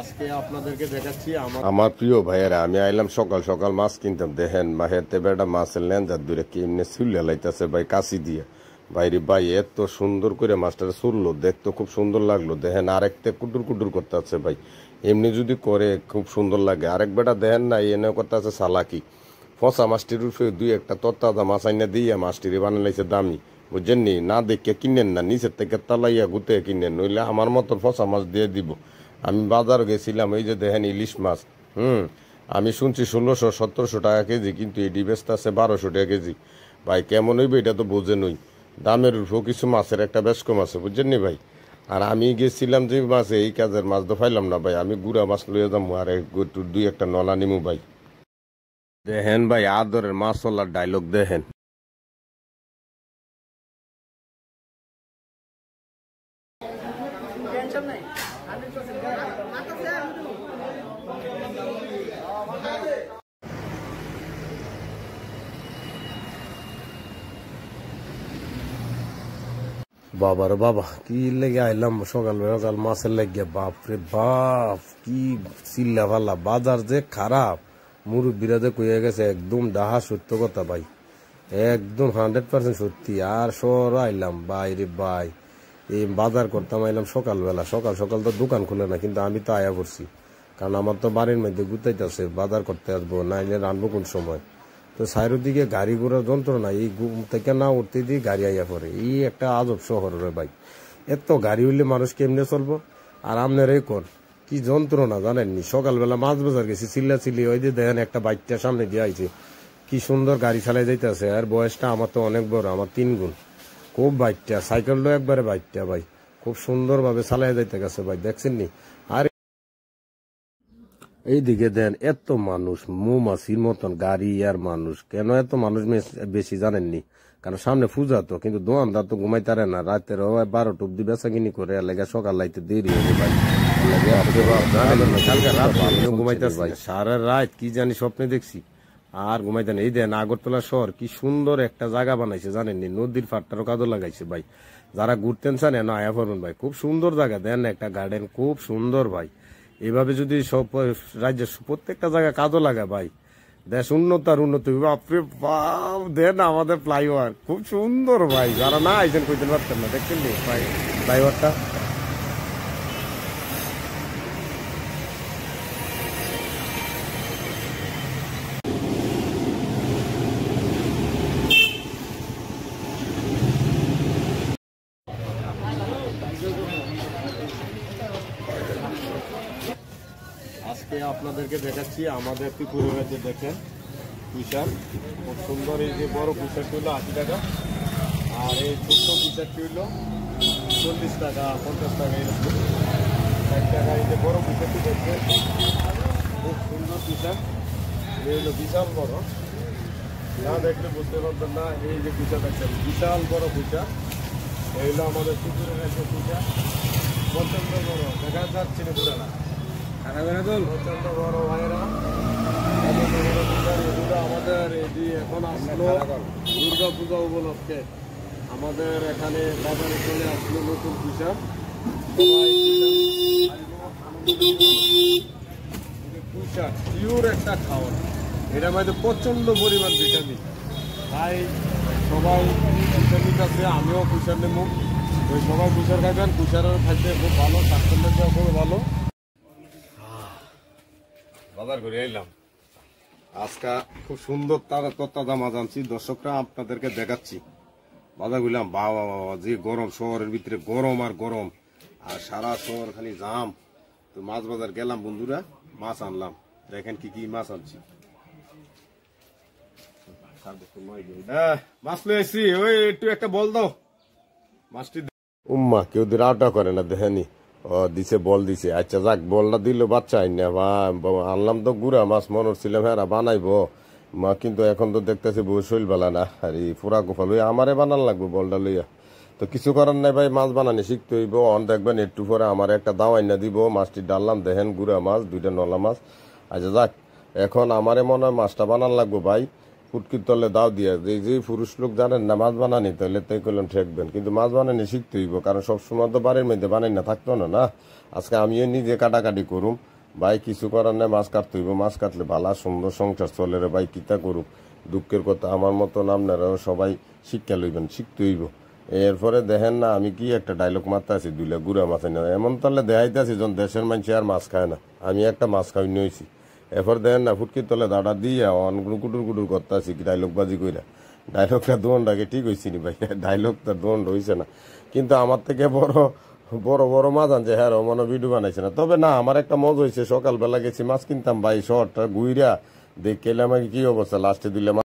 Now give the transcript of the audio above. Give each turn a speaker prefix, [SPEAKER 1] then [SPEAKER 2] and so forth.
[SPEAKER 1] আজকে আপনাদেরকে দেখাচ্ছি আমার প্রিয় ভাইয়েরা, আমি আইলাম সকাল সকাল মাছ কিনতাম। দেখেন মাহেতে বেটা মাছের লেঞ্জার দূরে কেমনে চুলে লাইতেছে ভাই কাশি দিয়ে। বাইরে ভাই এত সুন্দর করে মাছটা চুললো, দেখতে খুব সুন্দর লাগলো। দেখেন আরেকটা কুটুর কুটুর করতে আছে ভাই, এমনি যদি করে খুব সুন্দর লাগে। আরেক বেটা দেখেন না এনে করতে আছে সালাকি, ফসা মাছটির উপরে দুই একটা তত্তাজা মাছ আইনা দিয়ে মাছটির বানাইছে দামি, বুঝছেন নি? না দেখে কিনেন না, নিচের থেকে তালাইয়া গুতে কিনেন, নইলে আমার মতো ফসা মাছ দিয়ে দিব। আমি বাজার গেছিলাম, এই যে দেখেন ইলিশ মাছ, আমি শুনছি 1600-1700 টাকা কেজি, কিন্তু এটি বেচতে আছে 1200 টাকা কেজি। ভাই কেমন হইবে এটা তো বোঝে নই, দামের উপর কিছু মাছের একটা বেশ কম আছে, বুঝছেন নি ভাই? আর আমি গেছিলাম যে মাছে, এই কাজের মাছ তো পাইলাম না ভাই। আমি গুড়া মাছ লইয়া যাবো আর দুই একটা নলা নিমু ভাই। দেখেন ভাই আদরের মাছওয়ালার ডায়লগ দেখেন। বাবার বাবা কি লেগে আইলাম সকাল মাছের লেগে, বাপরে বাপ কি চিল্লা ফাল্লা। বাজার যে খারাপ, মুরব্বীরা যে কইয়া গেছে একদম ডাহা সত্য কথা ভাই, একদম 100% সত্যি। আর শহর আইলাম বাইরে ভাই, এই বাজার করতাম আইলাম সকালবেলা। সকাল সকাল তো দোকান খুলে না, কিন্তু আমি তো আয়া করছি, কারণ আমার তো বাড়ির মধ্যে গুতাইতেছে বাজার করতে আসবো, নাইলে রানবো কোন সময়। তো সাইডের দিকে গাড়ি ঘোড়ার যন্ত্রণা, এই ঘুম থেকে না উঠতে দিয়ে গাড়ি আইয়া পড়ে। এই একটা আজব শহর রে ভাই, এত গাড়ি হইলে মানুষ কেমনে চলবো? আর আপনার এই কর কি যন্ত্রণা জানেননি। সকালবেলা মাছ বাজার গেছি, চিল্লি ওই যে দেখেন একটা বাইকটা সামনে দিয়ে আইছে, কি সুন্দর গাড়ি চালাই যাইতেছে। আর বয়সটা আমার তো অনেক বড়, আমার 3 গুণ। খুব বাইকটা সাইকেলটা একবারে বাইকটা ভাই খুব সুন্দর ভাবে চালাই যাইতে গেছে ভাই, দেখছেন নি? আর এইদিকে দেন এত মানুষ, মৌমাছির মতন গাড়ি আর মানুষ। কেন এত মানুষ বেশি জানেননি? কারণ সামনে পূজা তো, কিন্তু দোকানদার তো ঘুমাইতারে না, রাতের 12টা অব্দি বেচা কিনি করে, লেগে সকাল লাইতে দেরি হয়ে ভাই। কালকে রাত ঘুমাইতেছে ভাই, সারা রাত কি জানি স্বপ্নে দেখছি, আর ঘুমাইতেন। এই দেন আগরতলা শহর কি সুন্দর একটা জায়গা বানাইছে জানেননি, নদীর পাড়টারও কাদর লাগাইছে ভাই। যারা ঘুরতেন চান না আয়া পড়বেন ভাই, খুব সুন্দর জায়গা। দেন একটা গার্ডেন খুব সুন্দর ভাই। এইভাবে যদি সব রাজ্যের প্রত্যেকটা জায়গায় কাদো লাগা ভাই, দেশ উন্নত আর উন্নত। বাপরে বাপ দেন আমাদের ফ্লাইওভার খুব সুন্দর ভাই, যারা না আইছেন কইতে পারতেন না, দেখছেন নি ভাই ফ্লাইওভারটা? আজকে আপনাদেরকে দেখাচ্ছি আমাদের পুকুরের মধ্যে দেখেন পুঁইশাক খুব সুন্দর। এই যে বড় পুঁইশাকটি হলো 80 টাকা, আর এই ছোট্ট পুঁইশাকটি হলো 40 টাকা 50 টাকা এরকম 60 টাকা। এই যে বড় পুঁইশাকটি দেখছেন খুব সুন্দর পুঁইশাক, এই হলো বিশাল বড়, না দেখলে বুঝতে পারবেন না। এই যে পুঁইশাক দেখছেন বিশাল বড় পুঁইশাক, এই হলো আমাদের পুকুরের একটা পুঁইশাক, প্রচন্ড বড়, দেখা যাচ্ছে না পুরা না প্রচন্ড বড় ভাইয়েরা। আমাদের এই এখন আসলো দুর্গা পূজা উপলক্ষে, আমাদের এখানে বাজারে চলে আসলো নতুন পুঁইশাক। পুঁইশাক পিওর একটা খাওয়া, এটার মধ্যে প্রচন্ড পরিমাণ ভিটামিন। তাই সবাই ভিটামিন আছে, আমিও পুঁইশাক নেব। ওই সবাই পুঁইশাক খাবেন, পুঁইশাকের খাইতে খুব ভালো, স্বাস্থ্যের খুব ভালো। বাজার করে এলাম আজকে, খুব সুন্দর তাজা মাছ আনছি, দর্শকরা আপনাদেরকে দেখাচ্ছি। বাজার করলাম, বাবা বাবা যে গরম, শহরের ভিতরে গরম আর গরম, আর সারা শহর খালি জাম। তো মাছ বাজার গেলাম বন্ধুরা, মাছ আনলাম। দেখেন কি কি মাছ আনছি। মাছ লয়ে আসছি, ওই একটু একটা বল দাও মাছটি। উম্মা কেউ দিয়ে আটা করে না, দেখেনি ও দিছে, বল দিছে। আচ্ছা যাক, বলটা দিল বাচ্চা আইনা আনলাম তো গুড়া মাছ, মনে হচ্ছিলাম হ্যাঁ বানাইবো মা, কিন্তু এখন তো দেখতেছি বউ শৈল বেলা না, আর এই পুরা গোফা লইয়া আমারে বানান লাগবো বলটা লইয়া। তো কিছু করার নাই ভাই, মাছ বানানি শিখতে হইব। অন দেখবেন একটু পরে আমার একটা দাও আইনা দিব। মাছটি ডাললাম, দেখেন গুড়া মাছ, 2টা নলা মাছ। আচ্ছা যাক, এখন আমারে মনে হয় মাছটা বানান লাগবো ভাই, ফুটকির তলে দাও দিয়া। যে পুরুষ লোক জানেন না মাছ বানানি, তাহলে তাই করলেন ঠেকবেন, কিন্তু মাছ বানানি শিখতে হইব, কারণ সবসময় তো বাড়ির মধ্যে বানাই না থাকতো না। আজকে আমিও নিজে কাটাকাটি করুম, ভাই কিছু করার নাই, মাছ কাটতে হইব, মাছ কাটলে ভালা সুন্দর সংসার চলে রে ভাই, কিতা করুক। দুঃখের কথা আমার মতন আপনারাও সবাই শিক্ষা লইবেন, শিখতে হইব। এরপরে দেখেন না আমি কি একটা ডায়লগ মারতে আছি, দুইলা গুড়া মাছ না এমন তাহলে দেখাইতে আছি যখন দেশের মানুষ আর মাছ খায় না, আমি একটা মাছ খাই নিয়েছি। এরপর দেখেন না ফুটকির তলে দাঁড়া দিয়ে অনগুলো কুটুর কুটুর করতে আছি ডায়লগ বাজি কইরা। ডায়লগটা দোনটাকে ঠিক হয়েছি নি ভাই, ডায়লগটা দোন্ড হয়েছে না। কিন্তু আমার থেকে বড় বড় বড় মাছ আনছে, হ্যাঁ মনে ভিডিও বানাইছে না। তবে না আমার একটা মজা হয়েছে, সকালবেলা গেছি মাছ কিনতাম ভাই, শহরটা ঘুইরা দেখে এলাম কি অবস্থা, লাস্টে দিলে